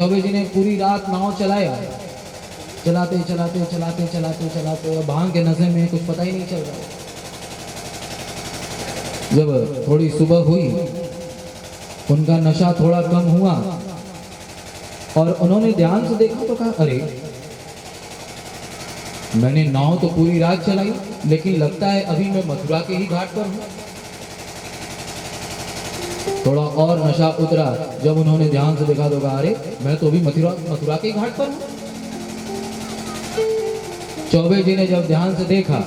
चौबे जी ने पूरी रात नाव चलाया, चलाते चलाते चलाते चलाते चलाते भांग के नशे में कुछ पता ही नहीं चल रहा। जब थोड़ी सुबह हुई, उनका नशा थोड़ा कम हुआ और उन्होंने ध्यान से देखा तो कहा, अरे मैंने नाव तो पूरी रात चलाई, लेकिन लगता है अभी मैं मथुरा के ही घाट पर हूं। थोड़ा और नशा उतरा, जब उन्होंने ध्यान से देखा तो कहा, अरे मैं तो अभी मथुरा के घाट पर हूं। चौबे जी ने जब ध्यान से देखा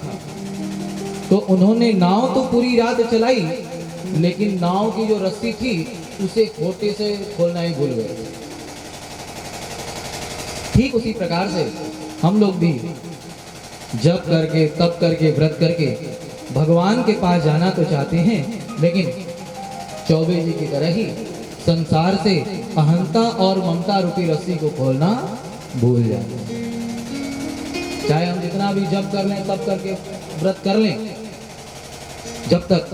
तो उन्होंने नाव तो पूरी रात चलाई, लेकिन नाव की जो रस्सी थी उसे खोटे से खोलना ही भूल गए। ठीक उसी प्रकार से हम लोग भी जप करके, तप करके, व्रत करके भगवान के पास जाना तो चाहते हैं, लेकिन चौबे जी की तरह ही संसार से अहंता और ममता रूपी रस्सी को खोलना भूल जाते हैं। चाहे हम जितना भी जप कर लें, तप करके व्रत कर लें, जब तक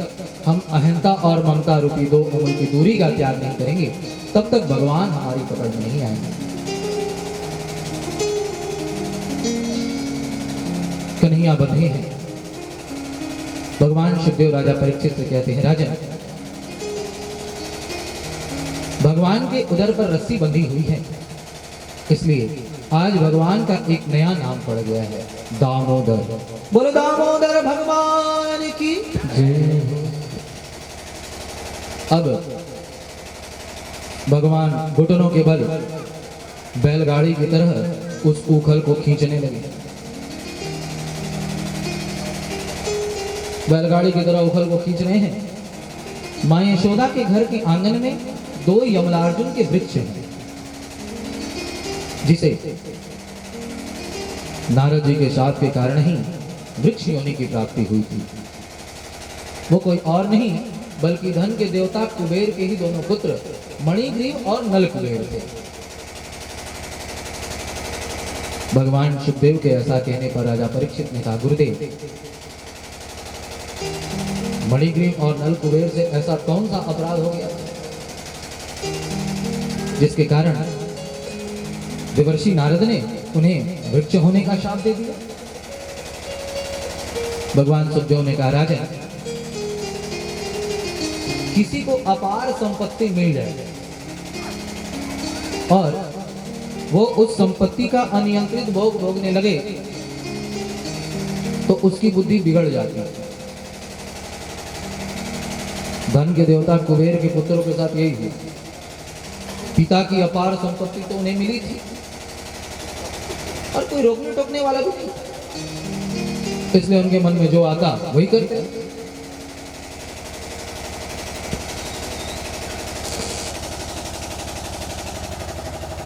हम अहंता और ममता रूपी दो उंगली की दूरी का त्याग नहीं करेंगे, तब तक भगवान हमारी पकड़ में नहीं आएंगे। कन्हैया बंधे हैं। भगवान शिवदेव राजा परीक्षित से कहते हैं, राजन, भगवान के उदर पर रस्सी बंधी हुई है, इसलिए आज भगवान का एक नया नाम पड़ गया है, दामोदर। बोलो दामोदर भगवान की जय। अब भगवान घुटनों के बल बैलगाड़ी की तरह उस उखल को खींचने लगे। बैलगाड़ी की तरह उखल को खींच रहे हैं। मां यशोदा के घर के आंगन में दो यमलार्जुन के वृक्ष हैं, जिसे नारद जी के साथ के कारण ही वृक्ष योनि की प्राप्ति हुई थी। वो कोई और नहीं बल्कि धन के देवता कुबेर के ही दोनों पुत्र मणिग्रीव और नलकुबेर थे। भगवान सुखदेव के ऐसा कहने पर राजा परीक्षित ने कहा, गुरुदेव, मणिग्रीव और नलकुबेर से ऐसा कौन सा अपराध हो गया जिसके कारण देवर्षि नारद ने उन्हें वृक्ष होने का शाप दे दिया? भगवान सुखदेव ने कहा, राजा, किसी को अपार संपत्ति मिल जाए और वो उस संपत्ति का अनियंत्रित भोग भोगने लगे तो उसकी बुद्धि बिगड़ जाती है। धन के देवता कुबेर के पुत्रों के साथ यही हुआ। पिता की अपार संपत्ति तो उन्हें मिली थी और कोई रोकने टोकने वाला भी नहीं, इसलिए उनके मन में जो आता वही करते।